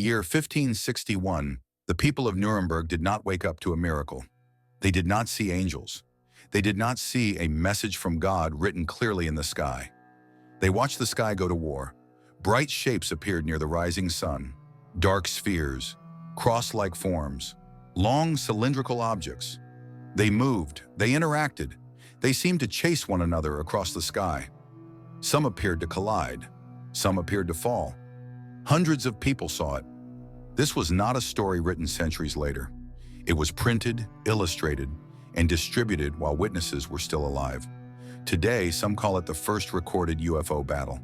year 1561, the people of Nuremberg did not wake up to a miracle. They did not see angels. They did not see a message from God written clearly in the sky. They watched the sky go to war. Bright shapes appeared near the rising sun, dark spheres, cross-like forms, long cylindrical objects. They moved, they interacted, they seemed to chase one another across the sky. Some appeared to collide, some appeared to fall. Hundreds of people saw it. This was not a story written centuries later. It was printed, illustrated, and distributed while witnesses were still alive. Today, some call it the first recorded UFO battle.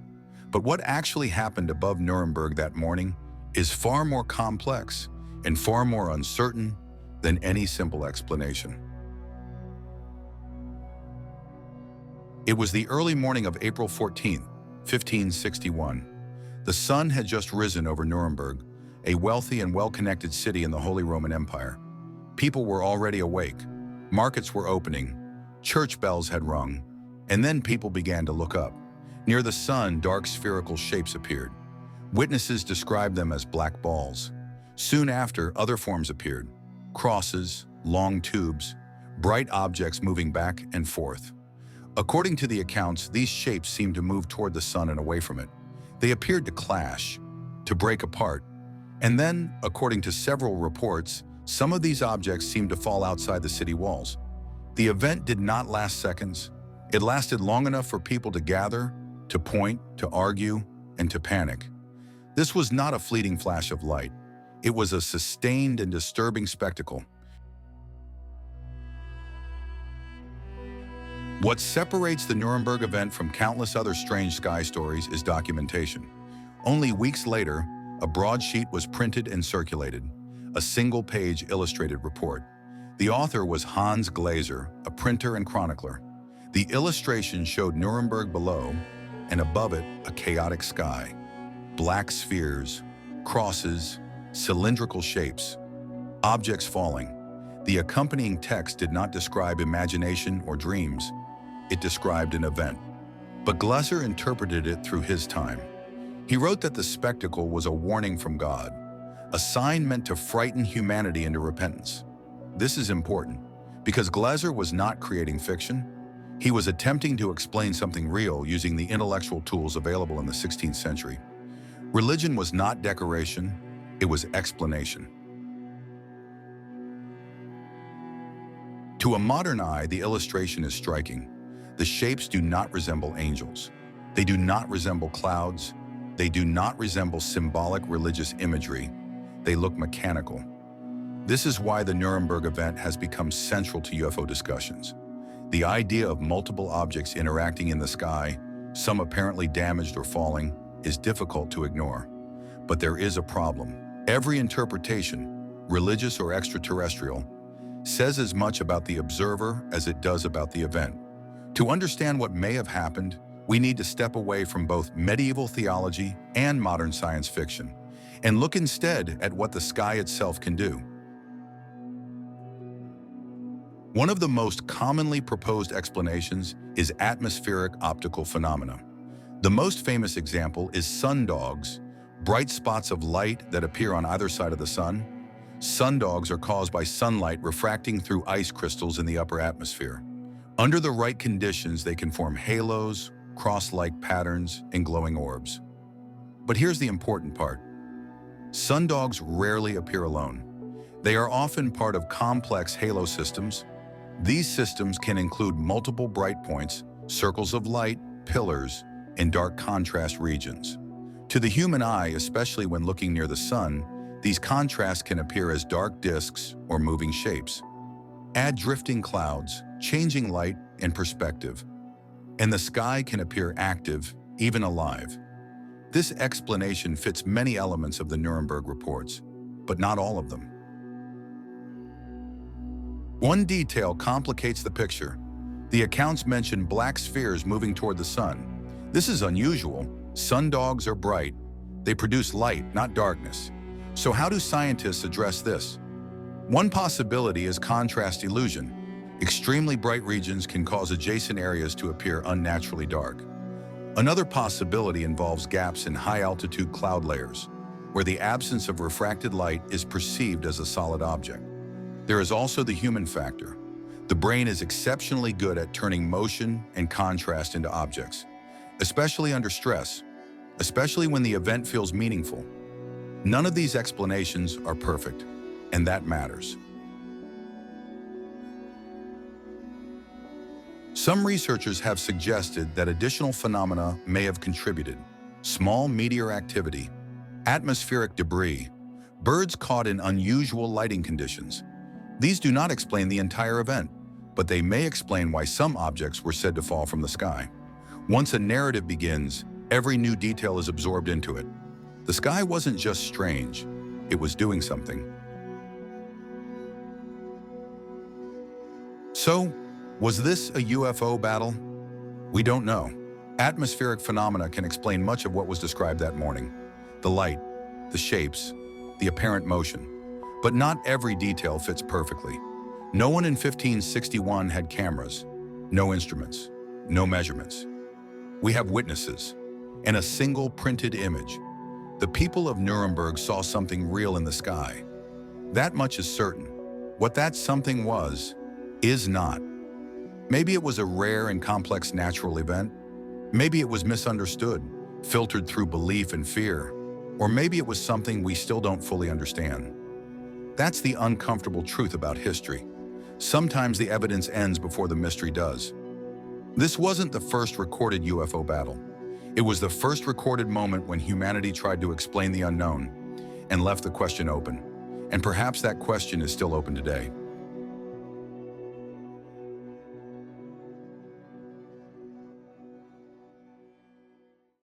But what actually happened above Nuremberg that morning is far more complex and far more uncertain than any simple explanation. It was the early morning of April 14, 1561. The sun had just risen over Nuremberg, a wealthy and well-connected city in the Holy Roman Empire. People were already awake. Markets were opening. Church bells had rung. And then people began to look up. Near the sun, dark spherical shapes appeared. Witnesses described them as black balls. Soon after, other forms appeared. Crosses, long tubes, bright objects moving back and forth. According to the accounts, these shapes seemed to move toward the sun and away from it. They appeared to clash, to break apart. And then, according to several reports, some of these objects seemed to fall outside the city walls. The event did not last seconds. It lasted long enough for people to gather, to point, to argue, and to panic. This was not a fleeting flash of light. It was a sustained and disturbing spectacle. What separates the Nuremberg event from countless other strange sky stories is documentation. Only weeks later, a broadsheet was printed and circulated, a single-page illustrated report. The author was Hans Glaser, a printer and chronicler. The illustration showed Nuremberg below, and above it, a chaotic sky. Black spheres, crosses, cylindrical shapes, objects falling. The accompanying text did not describe imagination or dreams. It described an event. But Glaser interpreted it through his time. He wrote that the spectacle was a warning from God, a sign meant to frighten humanity into repentance. This is important, because Glaser was not creating fiction. He was attempting to explain something real using the intellectual tools available in the 16th century. Religion was not decoration, it was explanation. To a modern eye, the illustration is striking. The shapes do not resemble angels. They do not resemble clouds. They do not resemble symbolic religious imagery. They look mechanical. This is why the Nuremberg event has become central to UFO discussions. The idea of multiple objects interacting in the sky, some apparently damaged or falling, is difficult to ignore. But there is a problem. Every interpretation, religious or extraterrestrial, says as much about the observer as it does about the event. To understand what may have happened, we need to step away from both medieval theology and modern science fiction, and look instead at what the sky itself can do. One of the most commonly proposed explanations is atmospheric optical phenomena. The most famous example is sundogs, bright spots of light that appear on either side of the sun. Sundogs are caused by sunlight refracting through ice crystals in the upper atmosphere. Under the right conditions, they can form halos, cross-like patterns, and glowing orbs. But here's the important part. Sundogs rarely appear alone. They are often part of complex halo systems. These systems can include multiple bright points, circles of light, pillars, and dark contrast regions. To the human eye, especially when looking near the sun, these contrasts can appear as dark disks or moving shapes. Add drifting clouds, changing light and perspective, and the sky can appear active, even alive. This explanation fits many elements of the Nuremberg reports, but not all of them. One detail complicates the picture. The accounts mention black spheres moving toward the sun. This is unusual. Sundogs are bright. They produce light, not darkness. So how do scientists address this? One possibility is contrast illusion. Extremely bright regions can cause adjacent areas to appear unnaturally dark. Another possibility involves gaps in high-altitude cloud layers. where the absence of refracted light is perceived as a solid object. There is also the human factor. The brain is exceptionally good at turning motion and contrast into objects, especially under stress, especially when the event feels meaningful. None of these explanations are perfect, and that matters. Some researchers have suggested that additional phenomena may have contributed. Small meteor activity, atmospheric debris, birds caught in unusual lighting conditions. These do not explain the entire event, but they may explain why some objects were said to fall from the sky. Once a narrative begins, every new detail is absorbed into it. The sky wasn't just strange, it was doing something. So, was this a UFO battle? We don't know. Atmospheric phenomena can explain much of what was described that morning. The light, the shapes, the apparent motion. But not every detail fits perfectly. No one in 1561 had cameras, no instruments, no measurements. We have witnesses, and a single printed image. The people of Nuremberg saw something real in the sky. That much is certain. What that something was, is not. Maybe it was a rare and complex natural event. Maybe it was misunderstood, filtered through belief and fear. Or maybe it was something we still don't fully understand. That's the uncomfortable truth about history. Sometimes the evidence ends before the mystery does. This wasn't the first recorded UFO battle. It was the first recorded moment when humanity tried to explain the unknown and left the question open. And perhaps that question is still open today.